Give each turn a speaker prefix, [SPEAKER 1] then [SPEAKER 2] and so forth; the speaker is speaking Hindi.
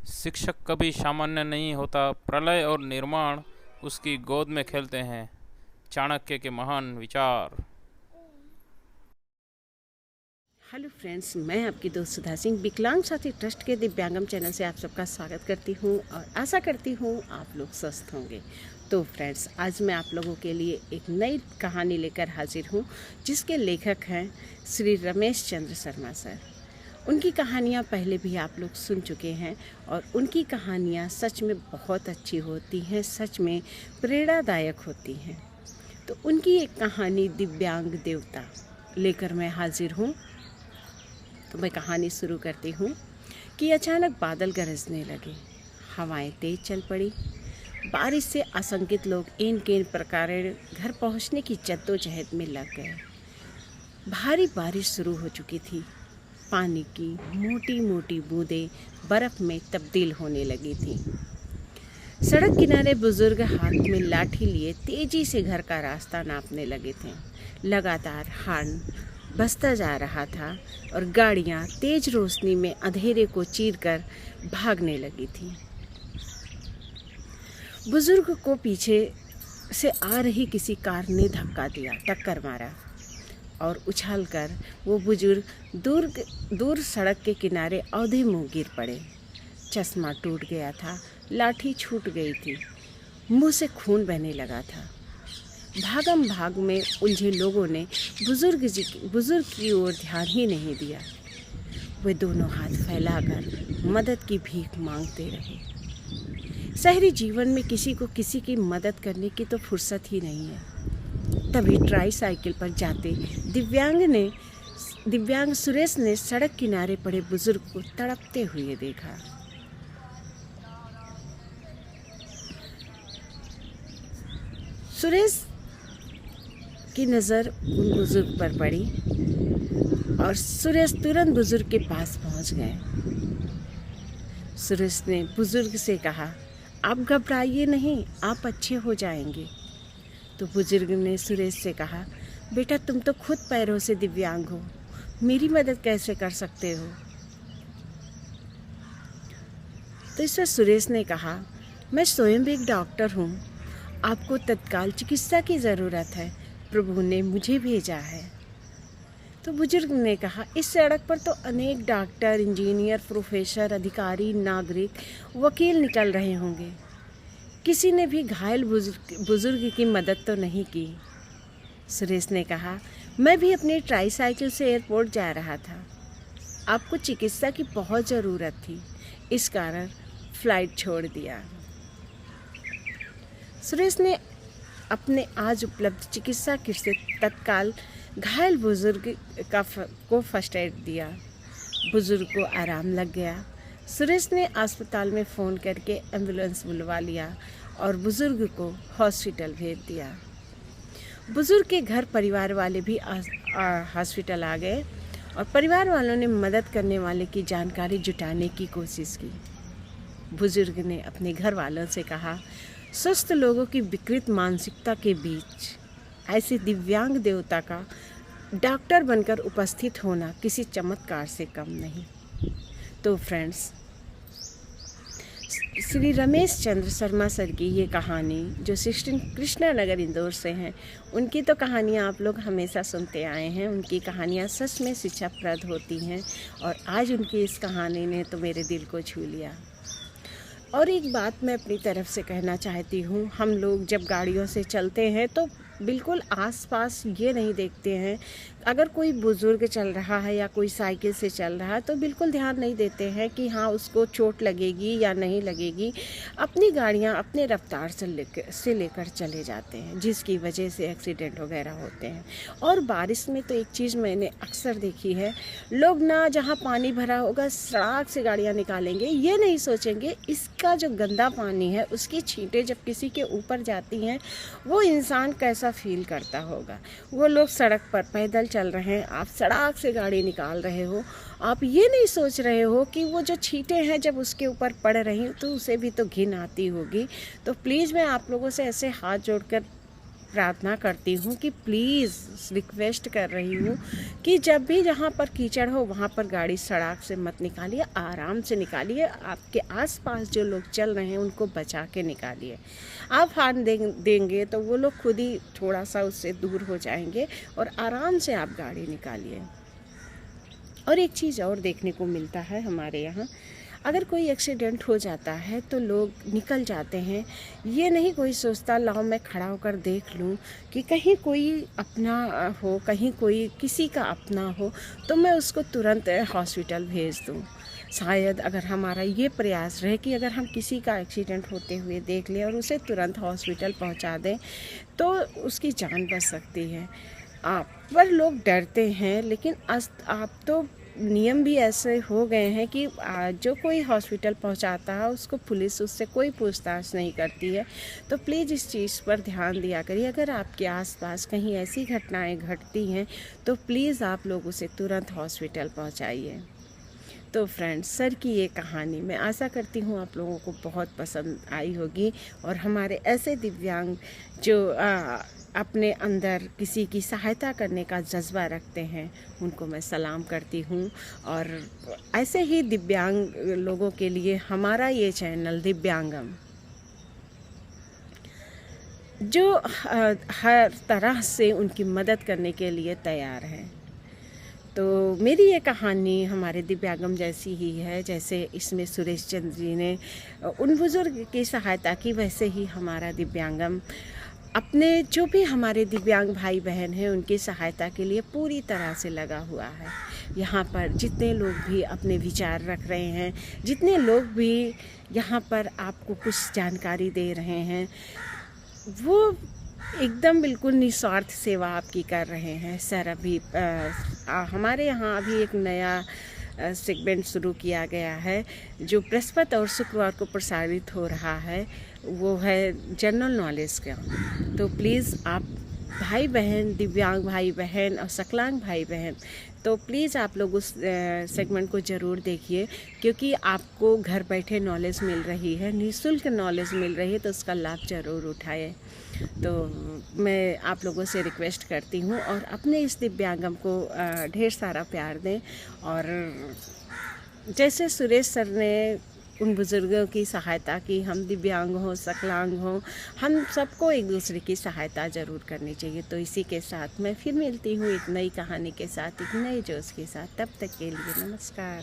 [SPEAKER 1] शिक्षक कभी सामान्य नहीं होता, प्रलय और निर्माण उसकी गोद में खेलते हैं। चाणक्य के महान विचार।
[SPEAKER 2] हेलो फ्रेंड्स, मैं आपकी दोस्त सुधा सिंह विकलांग साथी ट्रस्ट के दिव्यांगम चैनल से आप सबका स्वागत करती हूं और आशा करती हूं आप लोग स्वस्थ होंगे। तो फ्रेंड्स, आज मैं आप लोगों के लिए एक नई कहानी लेकर हाजिर हूं, जिसके लेखक हैं श्री रमेश चंद्र शर्मा सर। उनकी कहानियां पहले भी आप लोग सुन चुके हैं और उनकी कहानियां सच में बहुत अच्छी होती हैं, सच में प्रेरणादायक होती हैं। तो उनकी एक कहानी दिव्यांग देवता लेकर मैं हाजिर हूँ। तो मैं कहानी शुरू करती हूँ कि अचानक बादल गरजने लगे, हवाएं तेज चल पड़ी। बारिश से आशंकित लोग इन के प्रकार घर पहुँचने की जद्दोजहद में लग गए। भारी बारिश शुरू हो चुकी थी। पानी की मोटी मोटी बूंदें बर्फ में तब्दील होने लगी थी। सड़क किनारे बुजुर्ग हाथ में लाठी लिए तेजी से घर का रास्ता नापने लगे थे। लगातार हॉर्न बजता जा रहा था और गाड़ियां तेज रोशनी में अंधेरे को चीरकर भागने लगी थी। बुजुर्ग को पीछे से आ रही किसी कार ने धक्का दिया, टक्कर मारा और उछालकर वो बुजुर्ग दूर सड़क के किनारे औंधे मुंह गिर पड़े। चश्मा टूट गया था, लाठी छूट गई थी, मुंह से खून बहने लगा था। भागम भाग में उलझे लोगों ने बुजुर्ग की ओर ध्यान ही नहीं दिया। वे दोनों हाथ फैलाकर मदद की भीख मांगते रहे। शहरी जीवन में किसी को किसी की मदद करने की तो फुर्सत ही नहीं है। तभी ट्राईसाइकिल पर जाते दिव्यांग सुरेश ने सड़क किनारे पड़े बुजुर्ग को तड़पते हुए देखा। सुरेश की नज़र उन बुजुर्ग पर पड़ी और सुरेश तुरंत बुजुर्ग के पास पहुंच गए। सुरेश ने बुजुर्ग से कहा, आप घबराइए नहीं, आप अच्छे हो जाएंगे। तो बुजुर्ग ने सुरेश से कहा, बेटा तुम तो खुद पैरों से दिव्यांग हो, मेरी मदद कैसे कर सकते हो? तो इस पर सुरेश ने कहा, मैं स्वयं एक डॉक्टर हूँ, आपको तत्काल चिकित्सा की ज़रूरत है, प्रभु ने मुझे भेजा है। तो बुजुर्ग ने कहा, इस सड़क पर तो अनेक डॉक्टर, इंजीनियर, प्रोफेसर, अधिकारी, नागरिक, वकील निकल रहे होंगे, किसी ने भी घायल बुजुर्ग की मदद तो नहीं की। सुरेश ने कहा, मैं भी अपनी ट्राईसाइकिल से एयरपोर्ट जा रहा था, आपको चिकित्सा की बहुत ज़रूरत थी, इस कारण फ्लाइट छोड़ दिया। सुरेश ने अपने आज उपलब्ध चिकित्सा किट से तत्काल घायल बुजुर्ग को फर्स्ट एड दिया। बुजुर्ग को आराम लग गया। सुरेश ने अस्पताल में फ़ोन करके एम्बुलेंस बुलवा लिया और बुजुर्ग को हॉस्पिटल भेज दिया। बुजुर्ग के घर परिवार वाले भी हॉस्पिटल आ गए और परिवार वालों ने मदद करने वाले की जानकारी जुटाने की कोशिश की। बुजुर्ग ने अपने घर वालों से कहा, स्वस्थ लोगों की विकृत मानसिकता के बीच ऐसे दिव्यांग देवता का डॉक्टर बनकर उपस्थित होना किसी चमत्कार से कम नहीं। तो फ्रेंड्स, श्री रमेश चंद्र शर्मा सर की ये कहानी जो कृष्णा नगर इंदौर से हैं, उनकी तो कहानियाँ आप लोग हमेशा सुनते आए हैं। उनकी कहानियाँ सच में शिक्षाप्रद होती हैं और आज उनकी इस कहानी ने तो मेरे दिल को छू लिया। और एक बात मैं अपनी तरफ से कहना चाहती हूँ, हम लोग जब गाड़ियों से चलते हैं तो बिल्कुल आसपास ये नहीं देखते हैं, अगर कोई बुज़ुर्ग चल रहा है या कोई साइकिल से चल रहा है तो बिल्कुल ध्यान नहीं देते हैं कि हाँ उसको चोट लगेगी या नहीं लगेगी। अपनी गाड़ियाँ अपने रफ्तार से लेकर चले जाते हैं, जिसकी वजह से एक्सीडेंट वगैरह होते हैं। और बारिश में तो एक चीज़ मैंने अक्सर देखी है, लोग ना जहाँ पानी भरा होगा सड़क से गाड़ियाँ निकालेंगे, ये नहीं सोचेंगे इसका जो गंदा पानी है उसकी छींटें जब किसी के ऊपर जाती हैं वो इंसान कैसा फील करता होगा। वो लोग सड़क पर पैदल चल रहे हैं, आप सड़क से गाड़ी निकाल रहे हो, आप ये नहीं सोच रहे हो कि वो जो छींटें हैं जब उसके ऊपर पड़ रही तो उसे भी तो घिन आती होगी। तो प्लीज़ मैं आप लोगों से ऐसे हाथ जोड़कर प्रार्थना करती हूँ कि प्लीज़ रिक्वेस्ट कर रही हूँ कि जब भी जहाँ पर कीचड़ हो वहाँ पर गाड़ी सड़क से मत निकालिए, आराम से निकालिए। आपके आसपास जो लोग चल रहे हैं उनको बचा के निकालिए। आप हॉर्न देंगे तो वो लोग खुद ही थोड़ा सा उससे दूर हो जाएंगे और आराम से आप गाड़ी निकालिए। और एक चीज़ और देखने को मिलता है हमारे यहाँ, अगर कोई एक्सीडेंट हो जाता है तो लोग निकल जाते हैं। ये नहीं कोई सोचता लाओ मैं खड़ा होकर देख लूँ कि कहीं कोई अपना हो, कहीं कोई किसी का अपना हो तो मैं उसको तुरंत हॉस्पिटल भेज दूँ। शायद अगर हमारा ये प्रयास रहे कि अगर हम किसी का एक्सीडेंट होते हुए देख लें और उसे तुरंत हॉस्पिटल पहुंचा दें तो उसकी जान बच सकती है। पर लोग डरते हैं, लेकिन आप तो नियम भी ऐसे हो गए हैं कि जो कोई हॉस्पिटल पहुंचाता है उसको पुलिस उससे कोई पूछताछ नहीं करती है। तो प्लीज़ इस चीज़ पर ध्यान दिया करिए। अगर आपके आसपास कहीं ऐसी घटनाएं घटती हैं तो प्लीज़ आप लोग उसे तुरंत हॉस्पिटल पहुंचाइए। तो फ्रेंड्स, सर की ये कहानी मैं आशा करती हूँ आप लोगों को बहुत पसंद आई होगी और हमारे ऐसे दिव्यांग जो अपने अंदर किसी की सहायता करने का जज्बा रखते हैं उनको मैं सलाम करती हूँ। और ऐसे ही दिव्यांग लोगों के लिए हमारा ये चैनल दिव्यांगम जो हर तरह से उनकी मदद करने के लिए तैयार है। तो मेरी ये कहानी हमारे दिव्यांगम जैसी ही है, जैसे इसमें सुरेश चंद्र जी ने उन बुज़ुर्ग की सहायता की, वैसे ही हमारा दिव्यांगम अपने जो भी हमारे दिव्यांग भाई बहन हैं उनकी सहायता के लिए पूरी तरह से लगा हुआ है। यहाँ पर जितने लोग भी अपने विचार रख रहे हैं, जितने लोग भी यहाँ पर आपको कुछ जानकारी दे रहे हैं, वो एकदम बिल्कुल निस्वार्थ सेवा आपकी कर रहे हैं। सर अभी हमारे यहाँ अभी एक नया सेगमेंट शुरू किया गया है जो बृहस्पति और शुक्रवार को प्रसारित हो रहा है, वो है जनरल नॉलेज का। तो प्लीज़ आप भाई बहन, दिव्यांग भाई बहन और सकलांग भाई बहन, तो प्लीज़ आप लोग उस सेगमेंट को ज़रूर देखिए, क्योंकि आपको घर बैठे नॉलेज मिल रही है, निःशुल्क नॉलेज मिल रही है, तो उसका लाभ ज़रूर उठाएं। तो मैं आप लोगों से रिक्वेस्ट करती हूँ और अपने इस दिव्यांगम को ढेर सारा प्यार दें। और जैसे सुरेश सर ने उन बुज़ुर्गों की सहायता की, हम दिव्यांग हों, सकलांग हों, हम सबको एक दूसरे की सहायता ज़रूर करनी चाहिए। तो इसी के साथ मैं फिर मिलती हूँ एक नई कहानी के साथ, एक नए जोश के साथ। तब तक के लिए नमस्कार।